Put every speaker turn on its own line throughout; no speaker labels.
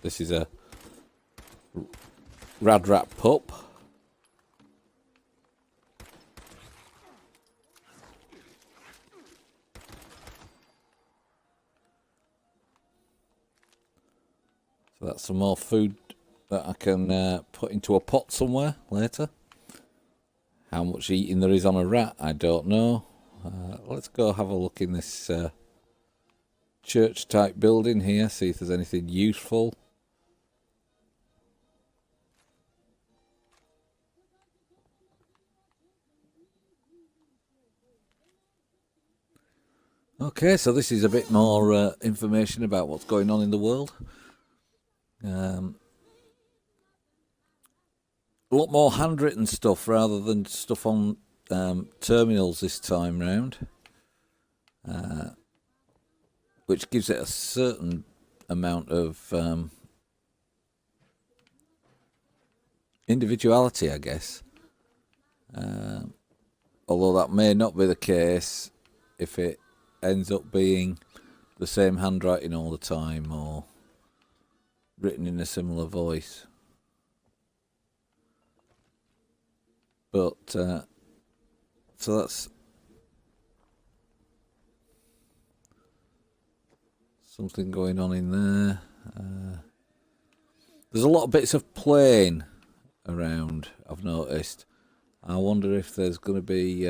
This is a rad rat pup. So that's some more food that I can put into a pot somewhere later. How much eating there is on a rat, I don't know. Let's go have a look in this church type building here, see if there's anything useful. Okay, so this is a bit more information about what's going on in the world. A lot more handwritten stuff rather than stuff on terminals this time round, which gives it a certain amount of individuality, I guess. Although that may not be the case if it ends up being the same handwriting all the time or written in a similar voice. But so that's something going on in there. There's a lot of bits of plane around, I've noticed. I wonder if there's going to be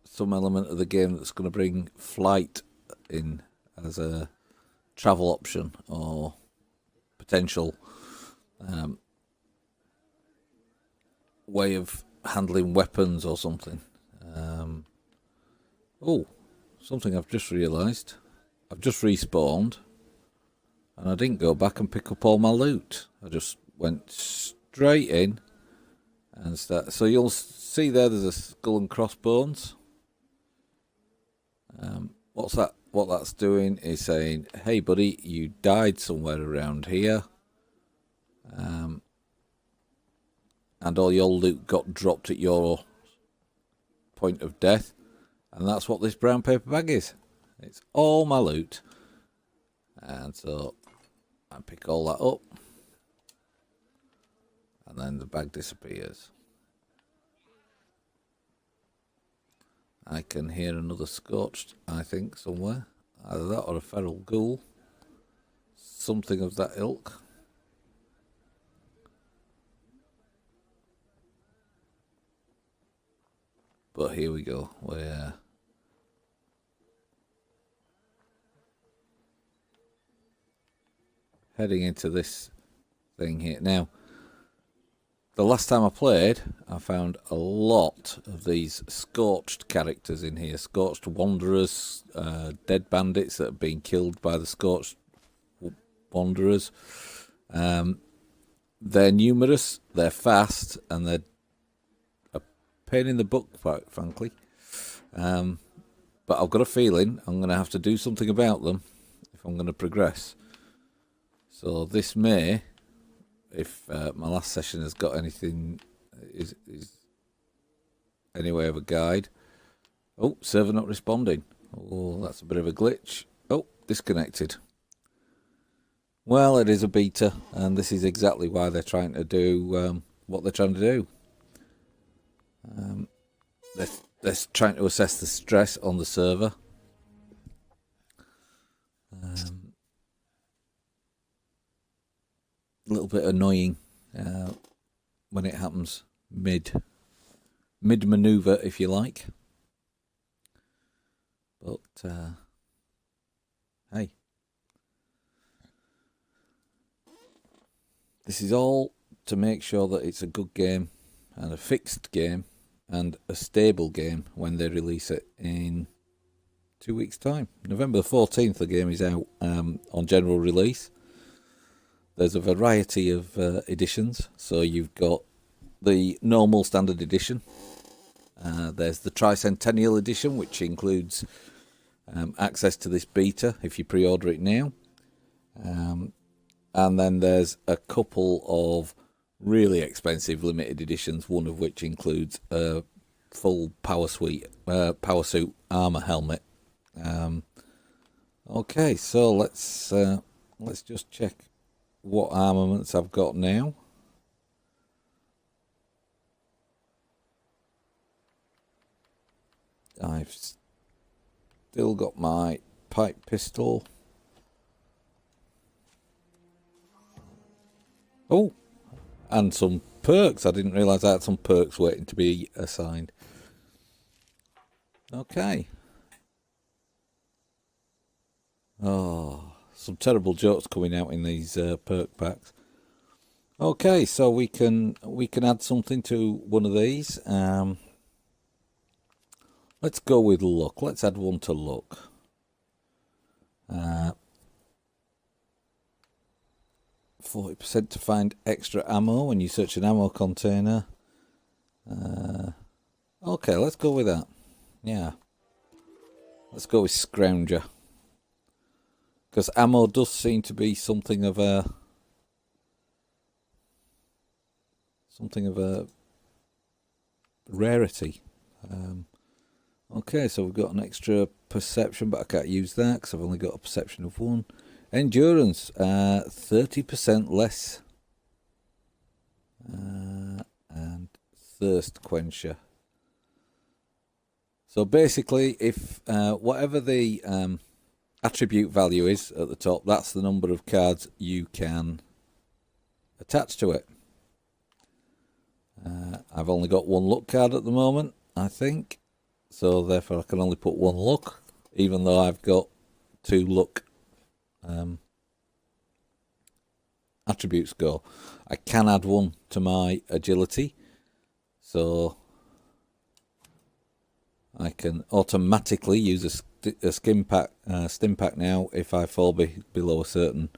some element of the game that's going to bring flight in as a travel option or potential way of handling weapons or something. Oh, something I've just realised. I've just respawned and I didn't go back and pick up all my loot. I just went straight in and start. So you'll see there's a skull and crossbones. What's that? What that's doing is saying, hey buddy, you died somewhere around here. And all your loot got dropped at your point of death. And that's what this brown paper bag is. It's all my loot. And so I pick all that up. And then the bag disappears. I can hear another scorched, I think, somewhere. Either that or a feral ghoul. Something of that ilk. But here we go. We're heading into this thing here. Now, the last time I played, I found a lot of these scorched characters in here. Scorched wanderers, dead bandits that have been killed by the scorched wanderers. They're numerous, they're fast, and they're a pain in the butt, quite frankly. But I've got a feeling I'm going to have to do something about them if I'm going to progress. So this may... If my last session has got anything, is any way of a guide. Oh, server not responding. Oh, that's a bit of a glitch. Oh, disconnected. Well, it is a beta, and this is exactly why they're trying to do what they're trying to do. They're trying to assess the stress on the server. A little bit annoying when it happens mid maneuver, if you like. But hey, this is all to make sure that it's a good game and a fixed game and a stable game when they release it in 2 weeks' time. November the 14th, the game is out on general release. There's a variety of editions. So you've got the normal standard edition. There's the Tricentennial edition, which includes access to this beta if you pre-order it now. And then there's a couple of really expensive limited editions, one of which includes a full power suit armor helmet. Okay, so let's just check what armaments I've got now. I've still got my pipe pistol. Oh, and some perks. I didn't realise I had some perks waiting to be assigned. Okay. Oh, some terrible jokes coming out in these perk packs. Okay, so we can add something to one of these. Let's go with luck. Let's add one to luck. 40% to find extra ammo when you search an ammo container. Okay, let's go with that. Yeah. Let's go with Scrounger. Because ammo does seem to be something of a rarity. Okay, so we've got an extra perception, but I can't use that because I've only got a perception of 1. Endurance, 30% less. And thirst quencher. So basically, if whatever the attribute value is at the top, that's the number of cards you can attach to it. I've only got 1 luck card at the moment, I think. So therefore I can only put 1 luck, even though I've got 2 luck attributes go. I can add 1 to my agility. So I can automatically use a stim pack now if I fall below a certain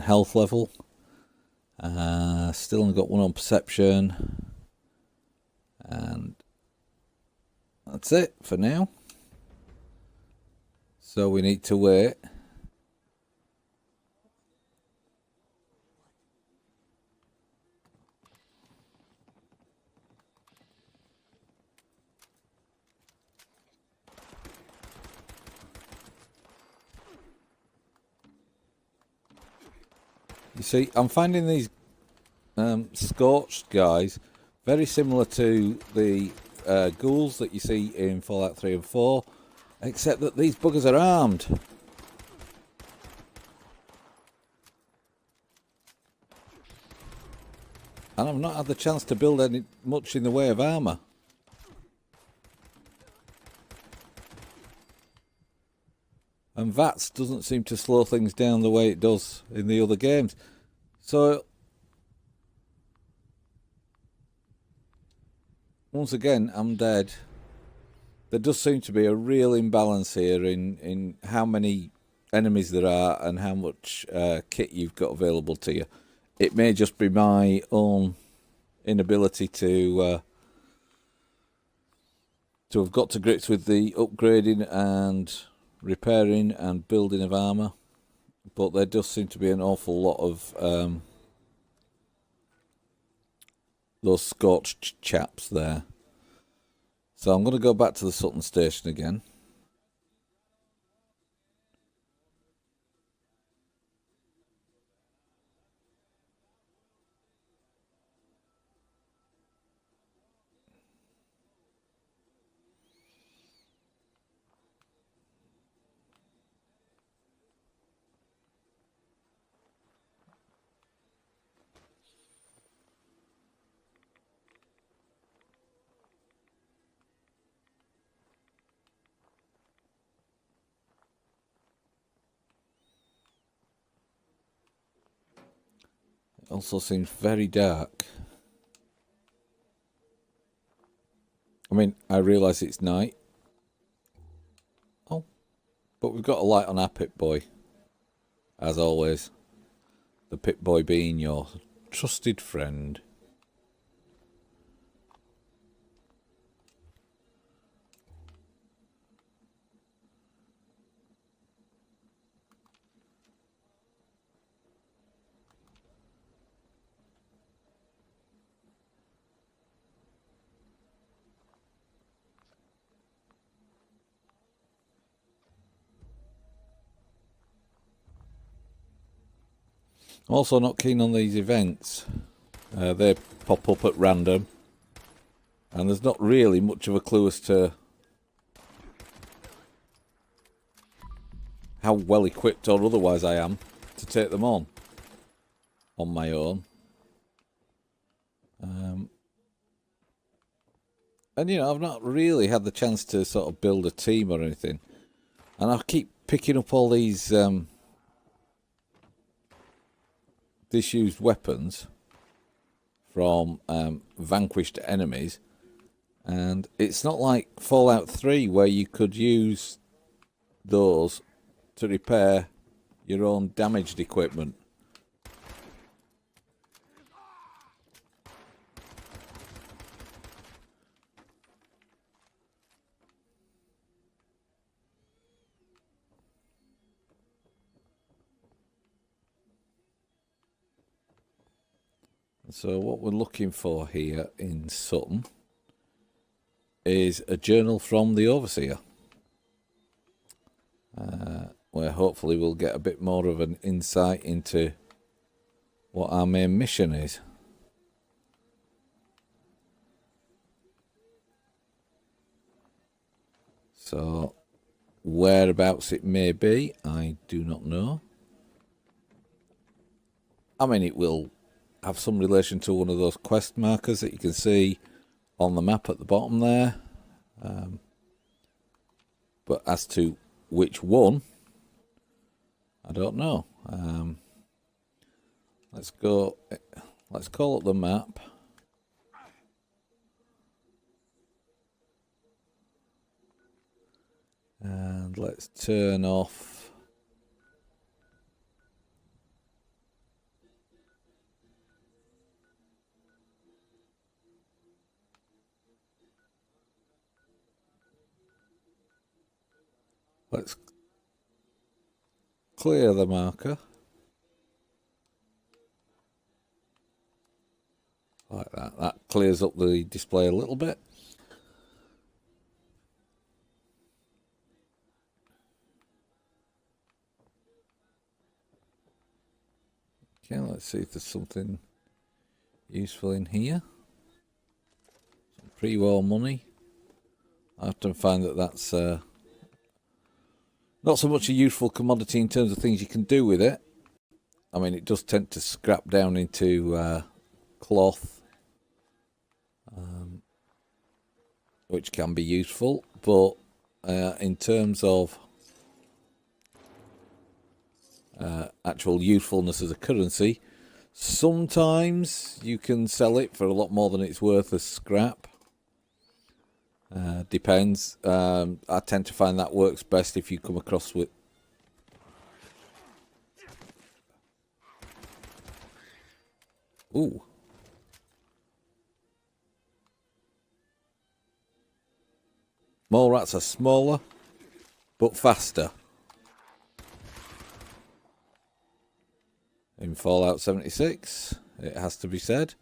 health level. Still only got 1 on perception, and that's it for now. So we need to wait. You see, I'm finding these scorched guys very similar to the ghouls that you see in Fallout 3 and 4, except that these buggers are armed. And I've not had the chance to build much in the way of armour. And VATS doesn't seem to slow things down the way it does in the other games. So, once again, I'm dead. There does seem to be a real imbalance here in how many enemies there are and how much kit you've got available to you. It may just be my own inability to have got to grips with the upgrading and repairing and building of armour, but there does seem to be an awful lot of those scorched chaps there. So I'm going to go back to the Sutton Station again. It also seems very dark. I mean, I realise it's night. Oh, but we've got a light on our Pip-Boy, as always. The Pip-Boy being your trusted friend. I'm also not keen on these events. They pop up at random, and there's not really much of a clue as to how well equipped or otherwise I am to take them on my own. And, you know, I've not really had the chance to sort of build a team or anything. And I keep picking up all these disused weapons from vanquished enemies. And it's not like Fallout 3 where you could use those to repair your own damaged equipment. So what we're looking for here in Sutton is a journal from the Overseer, where hopefully we'll get a bit more of an insight into what our main mission is. So whereabouts it may be, I do not know. I mean, it will have some relation to one of those quest markers that you can see on the map at the bottom there. But as to which one, I don't know. Let's call up the map. And let's turn off let's clear the marker like that. That clears up the display a little bit. Okay, let's see if there's something useful in here. Some pre-war money. I often find that that's not so much a useful commodity in terms of things you can do with it. I mean, it does tend to scrap down into cloth, which can be useful, but in terms of actual usefulness as a currency, sometimes you can sell it for a lot more than it's worth as scrap. Depends. I tend to find that works best if you come across with... Ooh. Mole rats are smaller, but faster. In Fallout 76, it has to be said.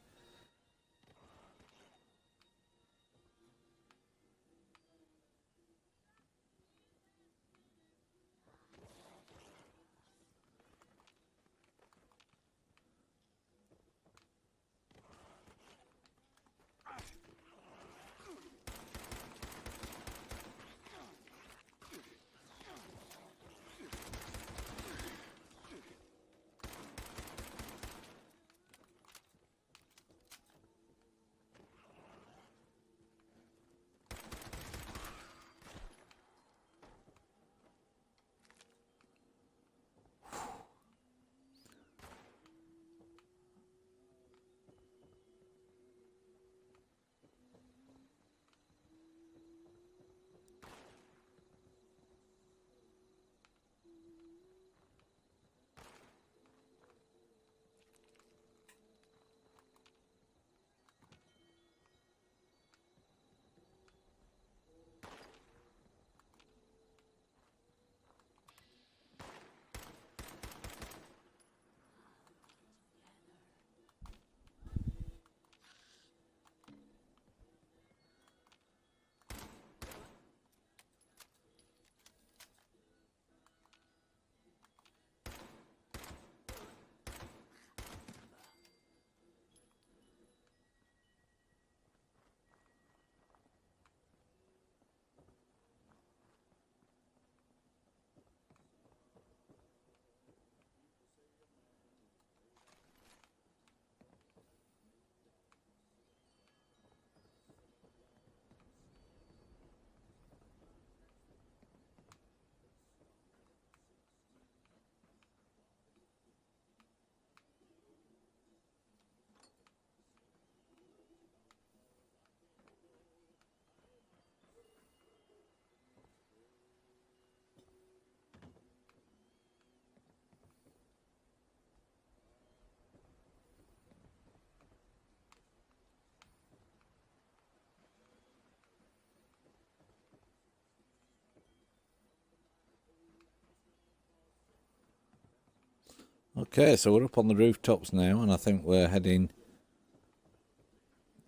Okay, so we're up on the rooftops now, and I think we're heading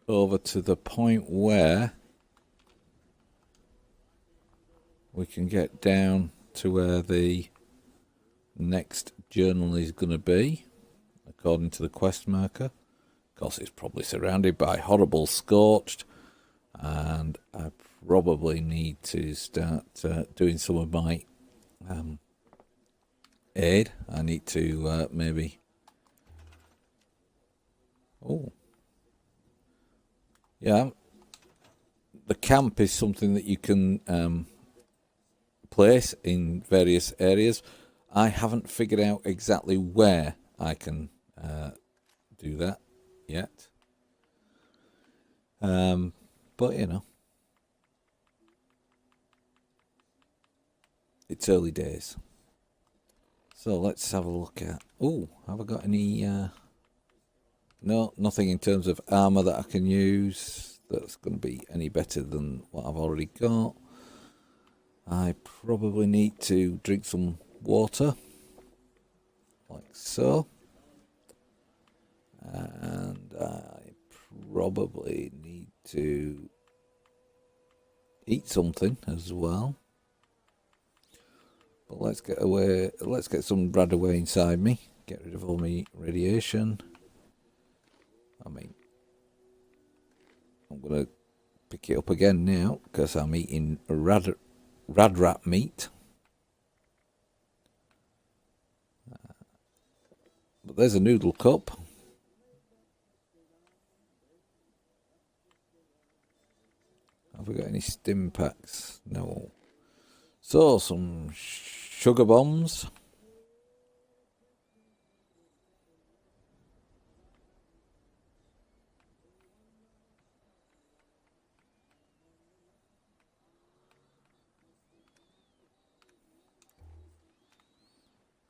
over to the point where we can get down to where the next journal is going to be, according to the quest marker. Of course, it's probably surrounded by horrible scorched, and I probably need to start doing some of my aid. I need to maybe... Oh. Yeah. The camp is something that you can place in various areas. I haven't figured out exactly where I can do that yet. But, you know, it's early days. So let's have a look at... Oh, have I got any... No, nothing in terms of armour that I can use that's going to be any better than what I've already got. I probably need to drink some water, like so. And I probably need to eat something as well. But let's get some rad away inside me. Get rid of all my radiation. I mean, I'm going to pick it up again now because I'm eating rad rat meat. But there's a noodle cup. Have we got any stim packs? No. So, some sugar bombs.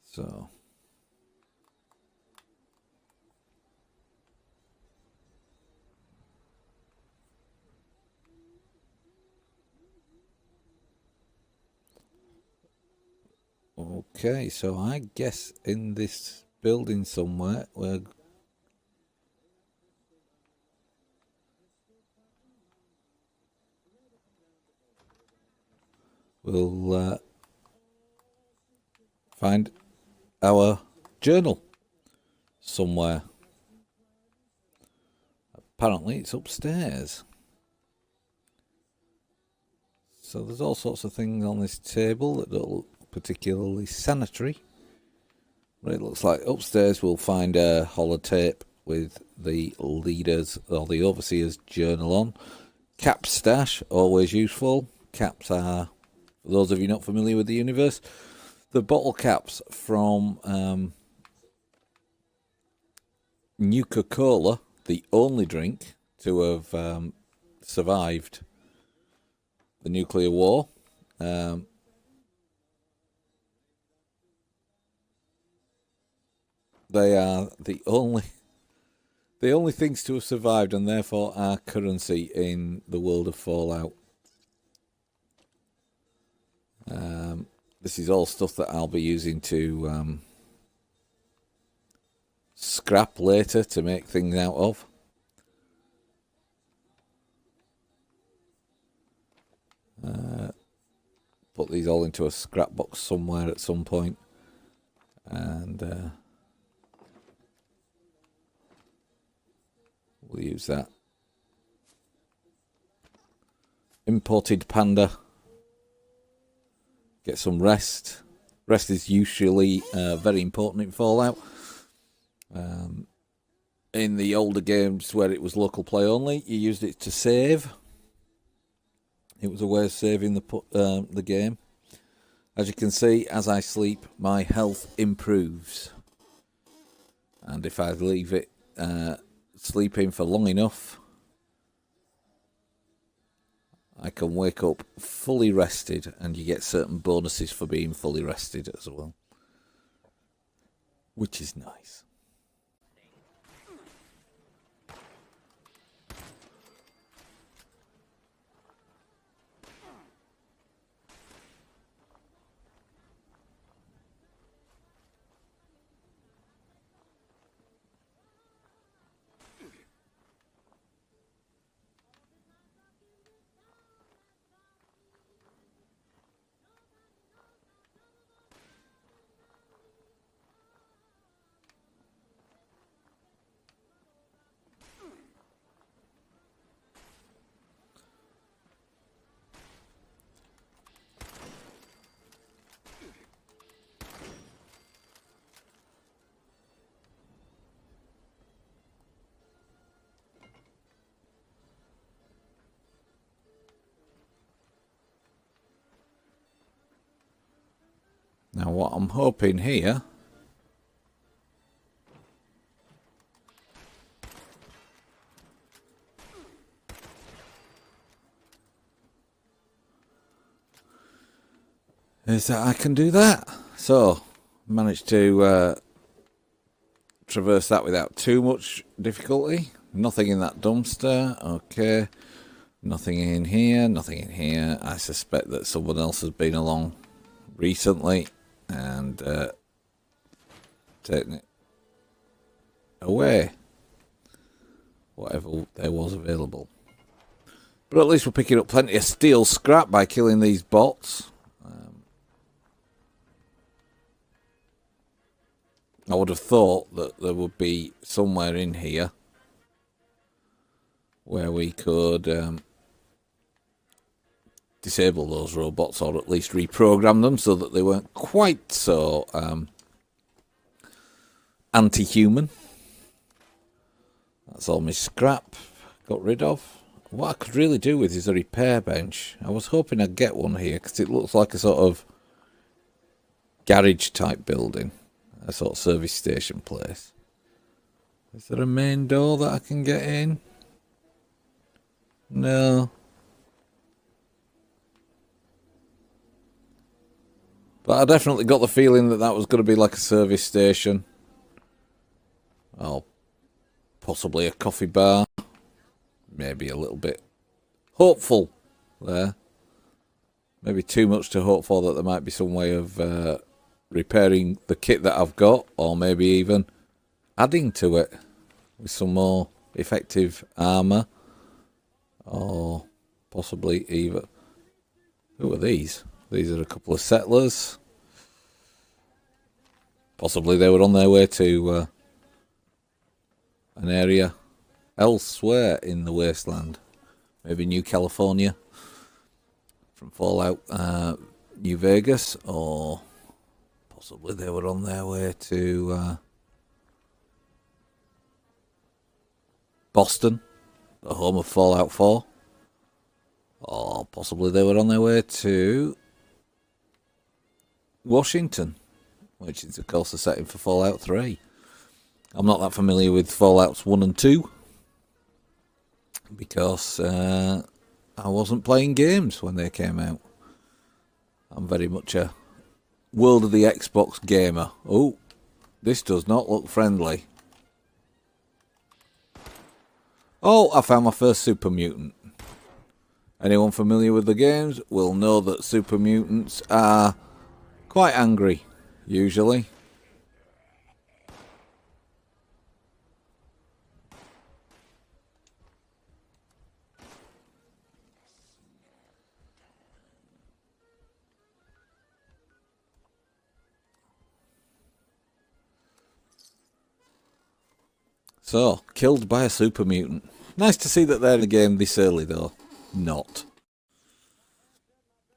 So. Okay, so I guess in this building somewhere we'll find our journal somewhere. Apparently it's upstairs. So there's all sorts of things on this table that don't look particularly sanitary. But it looks like upstairs we'll find a holotape with the leaders or the overseer's journal on. Cap stash, always useful. Caps are, for those of you not familiar with the universe, the bottle caps from Nuka-Cola, the only drink to have survived the nuclear war. They are the only things to have survived, and therefore are currency in the world of Fallout. This is all stuff that I'll be using to scrap later to make things out of. Put these all into a scrap box somewhere at some point, and we'll use that. Imported panda. Get some rest. Rest is usually very important in Fallout. In the older games where it was local play only, you used it to save. It was a way of saving the game. As you can see, as I sleep, my health improves. And if I leave it sleeping for long enough, I can wake up fully rested, and you get certain bonuses for being fully rested as well, which is nice. Now what I'm hoping here is that I can do that. So, managed to traverse that without too much difficulty. Nothing in that dumpster. Okay. Nothing in here. Nothing in here. I suspect that someone else has been along recently and taken it away. Whatever there was available. But at least we're picking up plenty of steel scrap by killing these bots. I would have thought that there would be somewhere in here where we could disable those robots, or at least reprogram them so that they weren't quite so anti-human. That's all my scrap got rid of. What I could really do with is a repair bench. I was hoping I'd get one here because it looks like a sort of garage type building. A sort of service station place. Is there a main door that I can get in? No. But I definitely got the feeling that that was going to be like a service station. Oh, possibly a coffee bar. Maybe a little bit hopeful there. Maybe too much to hope for that there might be some way of repairing the kit that I've got, or maybe even adding to it with some more effective armour, or possibly even... Who are these? These are a couple of settlers. Possibly they were on their way to an area elsewhere in the wasteland. Maybe New California from Fallout New Vegas, or possibly they were on their way to Boston, the home of Fallout 4. Or possibly they were on their way to Washington, which is of course the setting for Fallout 3. I'm not that familiar with Fallouts 1 and 2 because I wasn't playing games when they came out. I'm very much a World of the Xbox gamer. Oh, this does not look friendly. Oh, I found my first super mutant. Anyone familiar with the games will know that super mutants are quite angry, usually. So, killed by a super mutant. Nice to see that they're in the game this early, though. Not.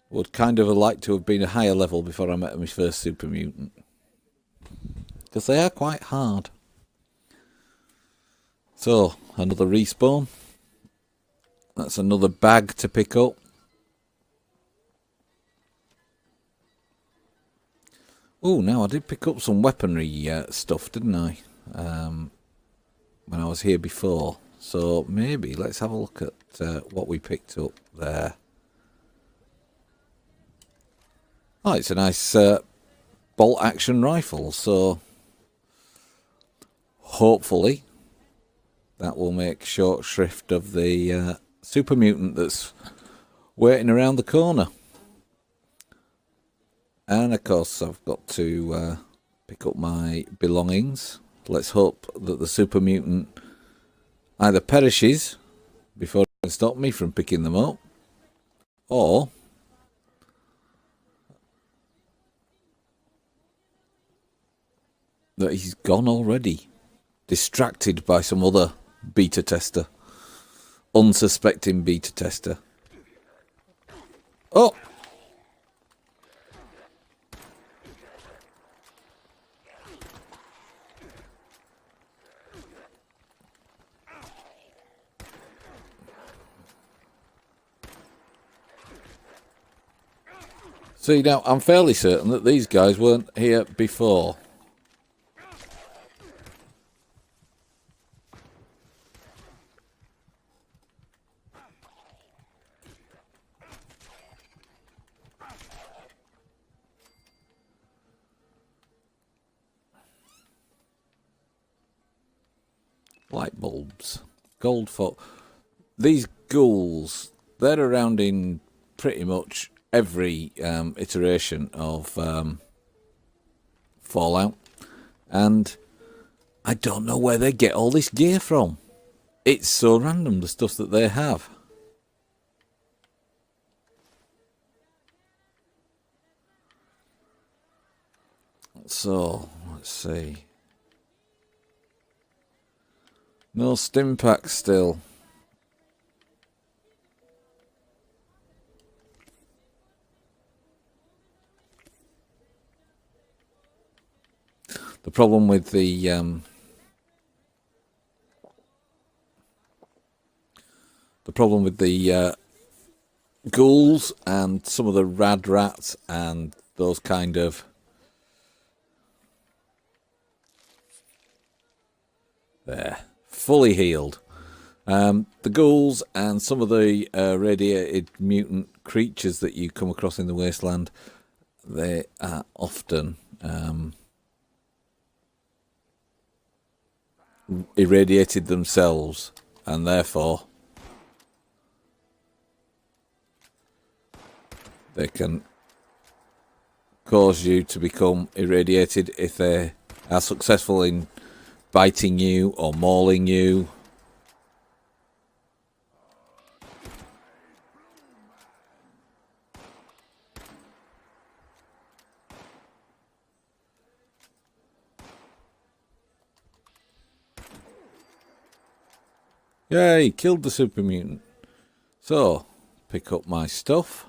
Would kind of have liked to have been a higher level before I met my first super mutant. Because they are quite hard. So, another respawn. That's another bag to pick up. Oh, now I did pick up some weaponry stuff, didn't I? When I was here before. So maybe let's have a look at what we picked up there. Oh, it's a nice bolt action rifle. So hopefully that will make short shrift of the super mutant that's waiting around the corner. And of course I've got to pick up my belongings. Let's hope that the super mutant either perishes before it can stop me from picking them up, or that he's gone already, distracted by some other beta tester, unsuspecting beta tester. Oh! See, now, I'm fairly certain that these guys weren't here before. Light bulbs. Gold for... These ghouls, they're around in pretty much every iteration of Fallout. And I don't know where they get all this gear from. It's so random, the stuff that they have. So, let's see. No stim packs still. The problem with the ghouls and some of the rad rats and those kind of fully healed. The ghouls and some of the radiated mutant creatures that you come across in the wasteland, they are often irradiated themselves, and therefore they can cause you to become irradiated if they are successful in biting you or mauling you. Yay, killed the super mutant. So, pick up my stuff.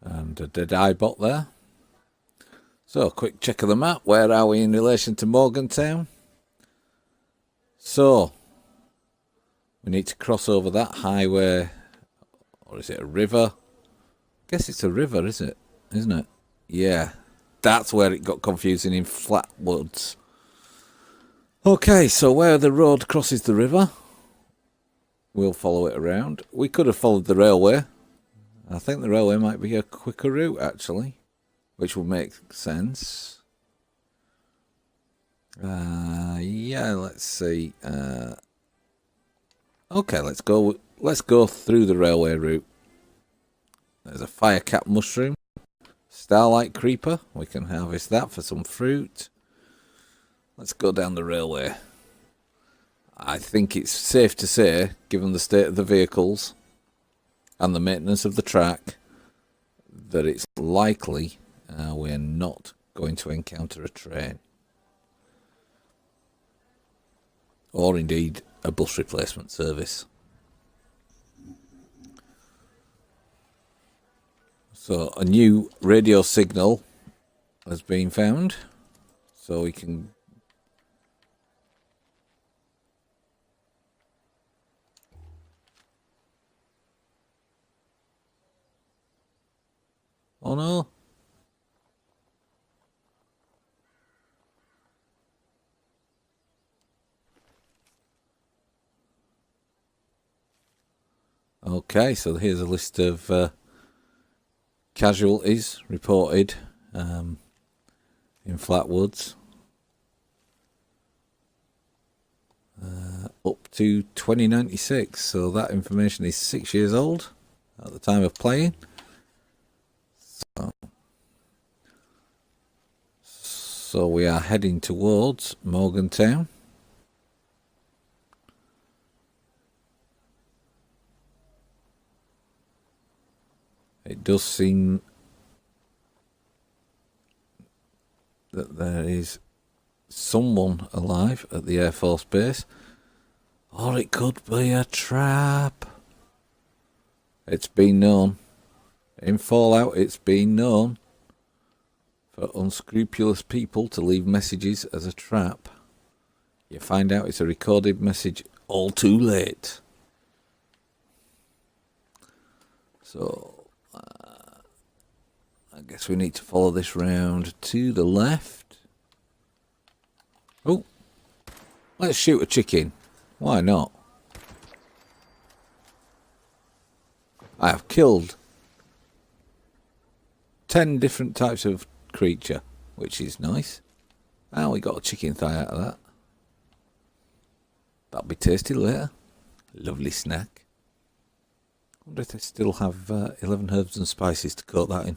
And a dead eye bot there. So, quick check of the map. Where are we in relation to Morgantown? So, we need to cross over that highway. Or is it a river? I guess it's a river, isn't it? Yeah. That's where it got confusing in Flatwoods. Okay, so where the road crosses the river, we'll follow it around. We could have followed the railway. I think the railway might be a quicker route, actually, which will make sense. Yeah, let's see. Okay, let's go through the railway route. There's a firecap mushroom, starlight creeper. We can harvest that for some fruit. Let's go down the railway. I think it's safe to say, given the state of the vehicles and the maintenance of the track, that it's likely we're not going to encounter a train. Or indeed a bus replacement service. So a new radio signal has been found, so we can oh no. Okay, so here's a list of casualties reported in Flatwoods. Up to 2096, so that information is 6 years old at the time of playing. So we are heading towards Morgantown. It does seem that there is someone alive at the Air Force Base. Or it could be a trap. It's been known. In Fallout, it's been known For unscrupulous people to leave messages as a trap. You find out it's a recorded message all too late. So, I guess we need to follow this round to the left. Oh, let's shoot a chicken. Why not? I have killed 10 different types of creature, which is nice. And we got a chicken thigh out of that. That'll be tasty later. Lovely snack. I wonder if they still have 11 herbs and spices to coat that in.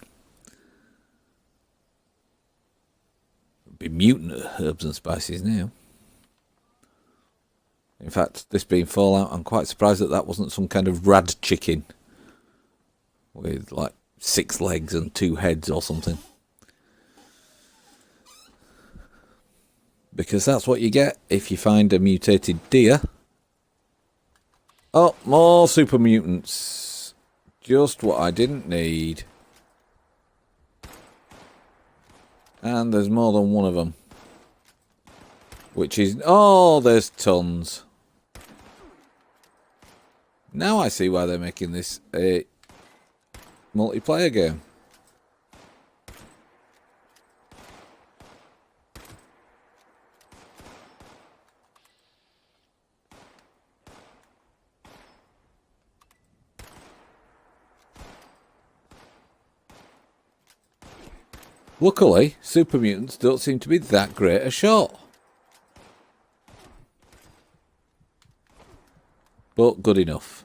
It'd be mutant herbs and spices now. In fact, this being Fallout, I'm quite surprised that that wasn't some kind of rad chicken with like 6 legs and 2 heads or something. Because that's what you get if you find a mutated deer. Oh, more super mutants. Just what I didn't need. And there's more than one of them. Which is... Oh, there's tons. Now I see why they're making this a multiplayer game. Luckily, super mutants don't seem to be that great a shot. But good enough.